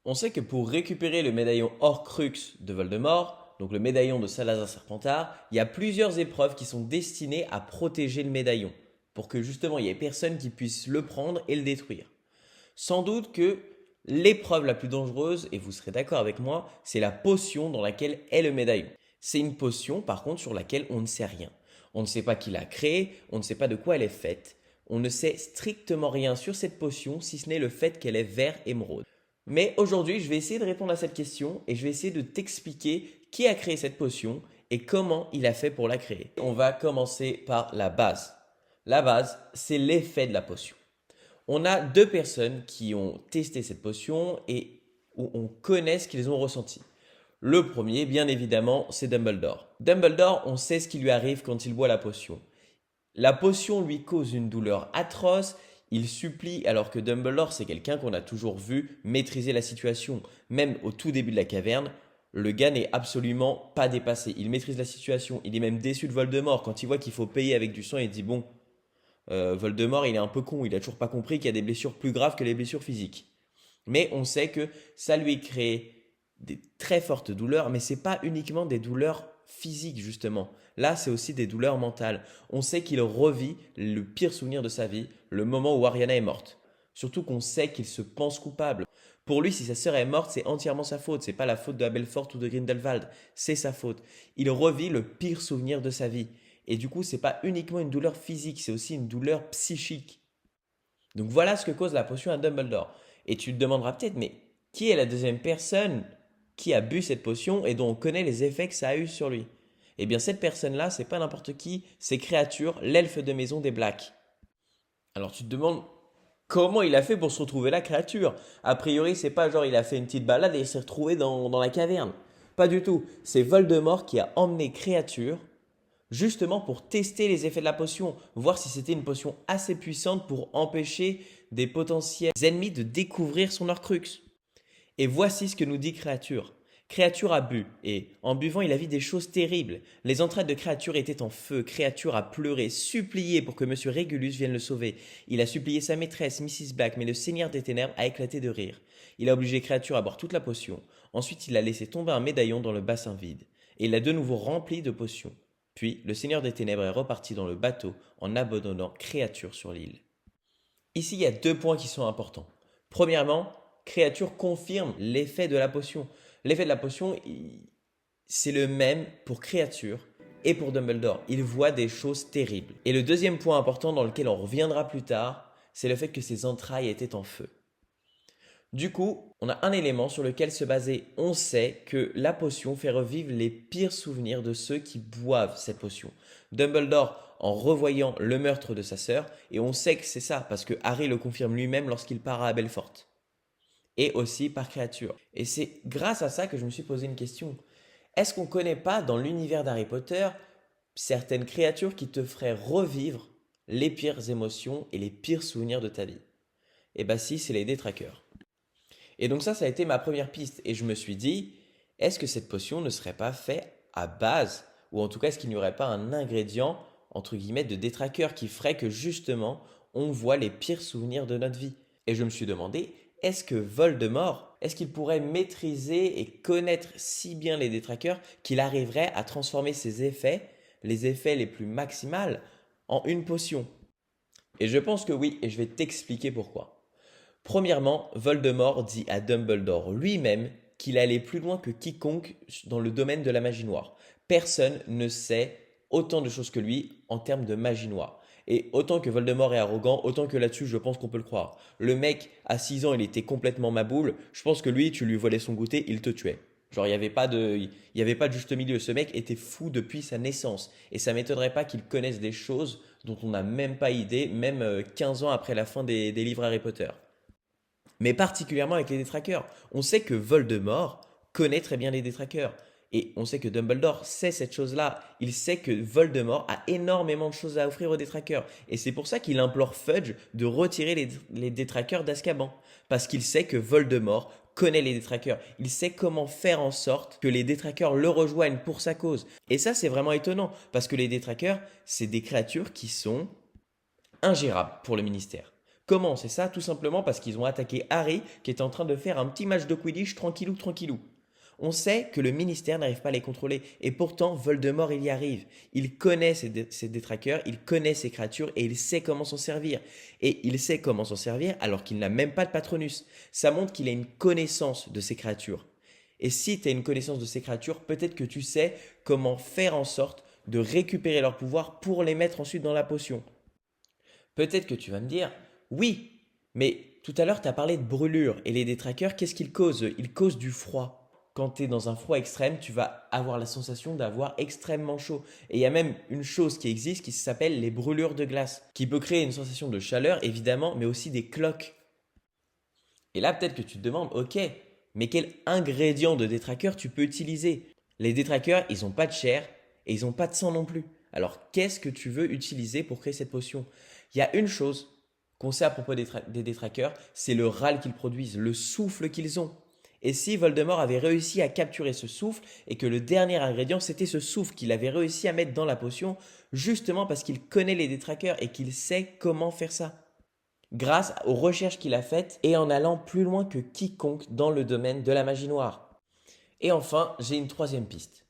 On sait que pour récupérer le médaillon Horcrux de Voldemort, donc le médaillon de Salazar Serpentard, il y a plusieurs épreuves qui sont destinées à protéger le médaillon, pour que justement il n'y ait personne qui puisse le prendre et le détruire. Sans doute que l'épreuve la plus dangereuse, et vous serez d'accord avec moi, c'est la potion dans laquelle est le médaillon. C'est une potion par contre sur laquelle on ne sait rien. On ne sait pas qui l'a créée, on ne sait pas de quoi elle est faite. On ne sait strictement rien sur cette potion si ce n'est le fait qu'elle est vert émeraude. Mais aujourd'hui, je vais essayer de répondre à cette question et je vais essayer de t'expliquer qui a créé cette potion et comment il a fait pour la créer. On va commencer par la base. La base, c'est l'effet de la potion. On a deux personnes qui ont testé cette potion et où on connaît ce qu'ils ont ressenti. Le premier, bien évidemment, c'est Dumbledore. Dumbledore, on sait ce qui lui arrive quand il boit la potion. La potion lui cause une douleur atroce, il supplie alors que Dumbledore c'est quelqu'un qu'on a toujours vu maîtriser la situation. Même au tout début de la caverne, le gars n'est absolument pas dépassé. Il maîtrise la situation, il est même déçu de Voldemort. Quand il voit qu'il faut payer avec du sang, il dit bon, Voldemort il est un peu con, il a toujours pas compris qu'il y a des blessures plus graves que les blessures physiques. Mais on sait que ça lui crée des très fortes douleurs, mais c'est pas uniquement des douleurs physiques justement. Là, c'est aussi des douleurs mentales. On sait qu'il revit le pire souvenir de sa vie, le moment où Ariana est morte. Surtout qu'on sait qu'il se pense coupable. Pour lui, si sa sœur est morte, c'est entièrement sa faute. C'est pas la faute de Belfort ou de Grindelwald. C'est sa faute. Il revit le pire souvenir de sa vie. Et du coup, c'est pas uniquement une douleur physique, c'est aussi une douleur psychique. Donc voilà ce que cause la potion à Dumbledore. Et tu te demanderas peut-être, mais qui est la deuxième personne qui a bu cette potion et dont on connaît les effets que ça a eu sur lui? Eh bien cette personne-là, c'est pas n'importe qui, c'est Créature, l'elfe de maison des Blacks. Alors tu te demandes comment il a fait pour se retrouver là, Créature? A priori, c'est pas genre il a fait une petite balade et il s'est retrouvé dans la caverne. Pas du tout. C'est Voldemort qui a emmené Créature justement pour tester les effets de la potion, voir si c'était une potion assez puissante pour empêcher des potentiels ennemis de découvrir son Horcrux. Et voici ce que nous dit Créature. Créature a bu, et en buvant, il a vu des choses terribles. Les entrailles de Créature étaient en feu. Créature a pleuré, supplié pour que Monsieur Régulus vienne le sauver. Il a supplié sa maîtresse, Mrs. Black, mais le Seigneur des Ténèbres a éclaté de rire. Il a obligé Créature à boire toute la potion. Ensuite, il a laissé tomber un médaillon dans le bassin vide. Et il l'a de nouveau rempli de potions. Puis, le Seigneur des Ténèbres est reparti dans le bateau en abandonnant Créature sur l'île. Ici, il y a deux points qui sont importants. Premièrement, Créature confirme l'effet de la potion. L'effet de la potion, c'est le même pour Créature et pour Dumbledore. Il voit des choses terribles. Et le deuxième point important dans lequel on reviendra plus tard, c'est le fait que ses entrailles étaient en feu. Du coup, on a un élément sur lequel se baser. On sait que la potion fait revivre les pires souvenirs de ceux qui boivent cette potion. Dumbledore en revoyant le meurtre de sa sœur, et on sait que c'est ça, parce que Harry le confirme lui-même lorsqu'il part à Belfort. Et aussi par Créature. Et c'est grâce à ça que je me suis posé une question. Est-ce qu'on ne connaît pas dans l'univers d'Harry Potter certaines créatures qui te feraient revivre les pires émotions et les pires souvenirs de ta vie? Eh bien si, c'est les détraqueurs. Et donc ça a été ma première piste. Et je me suis dit, est-ce que cette potion ne serait pas faite à base, ou en tout cas est-ce qu'il n'y aurait pas un ingrédient, entre guillemets, de détraqueur qui ferait que justement on voit les pires souvenirs de notre vie? Et je me suis demandé, est-ce que Voldemort, est-ce qu'il pourrait maîtriser et connaître si bien les détraqueurs qu'il arriverait à transformer ses effets, les effets les plus maximales, en une potion? Et je pense que oui, et je vais t'expliquer pourquoi. Premièrement, Voldemort dit à Dumbledore lui-même qu'il allait plus loin que quiconque dans le domaine de la magie noire. Personne ne sait autant de choses que lui en termes de magie noire. Et autant que Voldemort est arrogant, autant que là-dessus, je pense qu'on peut le croire. Le mec, à 6 ans, il était complètement maboule. Je pense que lui, tu lui volais son goûter, il te tuait. Genre, il y avait pas de juste milieu. Ce mec était fou depuis sa naissance. Et ça m'étonnerait pas qu'il connaisse des choses dont on n'a même pas idée, même 15 ans après la fin des livres Harry Potter. Mais particulièrement avec les détraqueurs. On sait que Voldemort connaît très bien les détraqueurs. Et on sait que Dumbledore sait cette chose-là. Il sait que Voldemort a énormément de choses à offrir aux détraqueurs. Et c'est pour ça qu'il implore Fudge de retirer les détraqueurs d'Azkaban. Parce qu'il sait que Voldemort connaît les détraqueurs. Il sait comment faire en sorte que les détraqueurs le rejoignent pour sa cause. Et ça, c'est vraiment étonnant. Parce que les détraqueurs, c'est des créatures qui sont ingérables pour le ministère. Comment c'est ça? Tout simplement parce qu'ils ont attaqué Harry qui était en train de faire un petit match de Quidditch tranquillou tranquillou. On sait que le ministère n'arrive pas à les contrôler et pourtant Voldemort il y arrive. Il connaît ses détraqueurs, il connaît ses créatures et il sait comment s'en servir. Et il sait comment s'en servir alors qu'il n'a même pas de Patronus. Ça montre qu'il a une connaissance de ses créatures. Et si tu as une connaissance de ces créatures, peut-être que tu sais comment faire en sorte de récupérer leur pouvoir pour les mettre ensuite dans la potion. Peut-être que tu vas me dire, oui, mais tout à l'heure tu as parlé de brûlure et les détraqueurs, qu'est-ce qu'ils causent? Ils causent du froid. Quand tu es dans un froid extrême, tu vas avoir la sensation d'avoir extrêmement chaud. Et il y a même une chose qui existe qui s'appelle les brûlures de glace, qui peut créer une sensation de chaleur évidemment, mais aussi des cloques. Et là, peut-être que tu te demandes, ok, mais quel ingrédient de détraqueur tu peux utiliser? Les détraqueurs, ils n'ont pas de chair et ils n'ont pas de sang non plus. Alors, qu'est-ce que tu veux utiliser pour créer cette potion? Il y a une chose qu'on sait à propos des détraqueurs, c'est le râle qu'ils produisent, le souffle qu'ils ont. Et si Voldemort avait réussi à capturer ce souffle et que le dernier ingrédient c'était ce souffle qu'il avait réussi à mettre dans la potion, justement parce qu'il connaît les détraqueurs et qu'il sait comment faire ça grâce aux recherches qu'il a faites et en allant plus loin que quiconque dans le domaine de la magie noire. Et enfin, j'ai une troisième piste.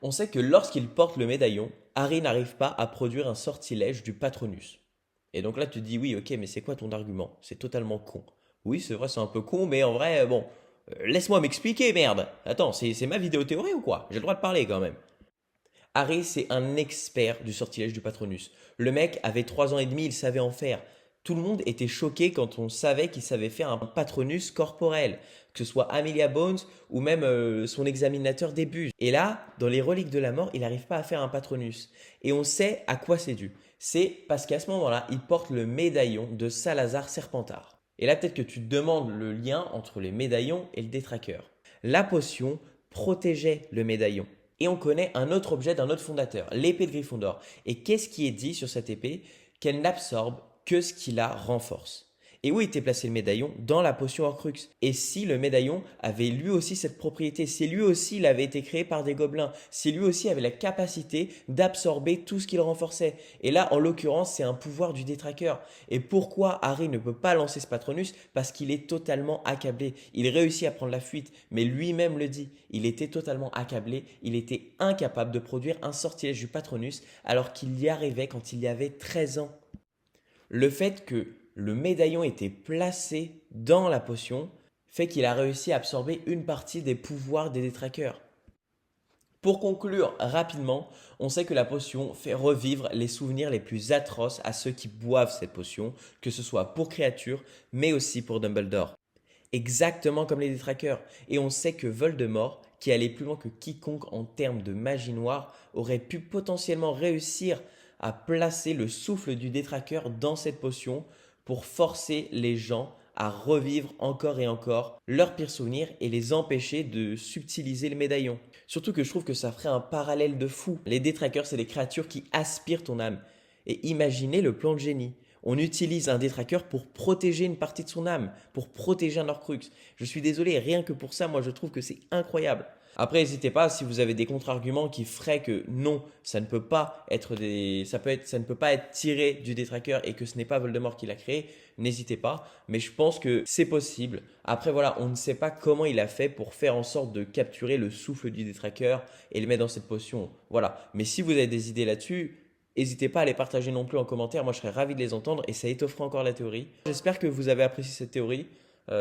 On sait que lorsqu'il porte le médaillon, Harry n'arrive pas à produire un sortilège du Patronus. Et donc là, tu te dis, oui, ok, mais c'est quoi ton argument? C'est totalement con. Oui, c'est vrai, c'est un peu con, mais en vrai, bon, laisse-moi m'expliquer, merde. Attends, c'est ma vidéo théorie ou quoi? J'ai le droit de parler quand même. Harry, c'est un expert du sortilège du Patronus. Le mec avait 3 ans et demi, il savait en faire. Tout le monde était choqué quand on savait qu'il savait faire un Patronus corporel, que ce soit Amelia Bones ou même son examinateur des Buges. Et là, dans les reliques de la mort, il n'arrive pas à faire un Patronus. Et on sait à quoi c'est dû. C'est parce qu'à ce moment-là, il porte le médaillon de Salazar Serpentard. Et là, peut-être que tu te demandes le lien entre les médaillons et le détraqueur. La potion protégeait le médaillon. Et on connaît un autre objet d'un autre fondateur, l'épée de Gryffondor. Et qu'est-ce qui est dit sur cette épée? Qu'elle n'absorbe que ce qui la renforce. Et où était placé le médaillon? Dans la potion Horcrux. Et si le médaillon avait lui aussi cette propriété, si lui aussi il avait été créé par des gobelins, si lui aussi avait la capacité d'absorber tout ce qu'il renforçait. Et là, en l'occurrence, c'est un pouvoir du détraqueur. Et pourquoi Harry ne peut pas lancer ce Patronus? Parce qu'il est totalement accablé. Il réussit à prendre la fuite, mais lui-même le dit. Il était totalement accablé, il était incapable de produire un sortilège du Patronus alors qu'il y arrivait quand il y avait 13 ans. Le fait que le médaillon était placé dans la potion fait qu'il a réussi à absorber une partie des pouvoirs des détraqueurs. Pour conclure rapidement, on sait que la potion fait revivre les souvenirs les plus atroces à ceux qui boivent cette potion, que ce soit pour créatures, mais aussi pour Dumbledore. Exactement comme les détraqueurs. Et on sait que Voldemort, qui allait plus loin que quiconque en termes de magie noire, aurait pu potentiellement réussir à placer le souffle du détraqueur dans cette potion pour forcer les gens à revivre encore et encore leurs pires souvenirs et les empêcher de subtiliser le médaillon. Surtout que je trouve que ça ferait un parallèle de fou. Les détraqueurs, c'est des créatures qui aspirent ton âme. Et imaginez le plan de génie. On utilise un détraqueur pour protéger une partie de son âme, pour protéger un Horcrux. Je suis désolé, rien que pour ça, moi je trouve que c'est incroyable. Après, n'hésitez pas si vous avez des contre-arguments qui feraient que non, ça ne peut pas être ça ne peut pas être tiré du détraqueur et que ce n'est pas Voldemort qui l'a créé. N'hésitez pas, mais je pense que c'est possible. Après voilà, on ne sait pas comment il a fait pour faire en sorte de capturer le souffle du détraqueur et le mettre dans cette potion. Voilà. Mais si vous avez des idées là-dessus, n'hésitez pas à les partager non plus en commentaire. Moi, je serais ravi de les entendre et ça étoffera encore la théorie. J'espère que vous avez apprécié cette théorie.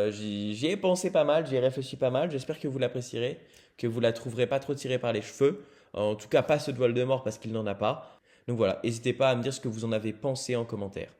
J'y ai pensé pas mal, j'y ai réfléchi pas mal. J'espère que vous l'apprécierez, que vous la trouverez pas trop tirée par les cheveux. En tout cas, pas ceux de Voldemort parce qu'il n'en a pas. Donc voilà, n'hésitez pas à me dire ce que vous en avez pensé en commentaire.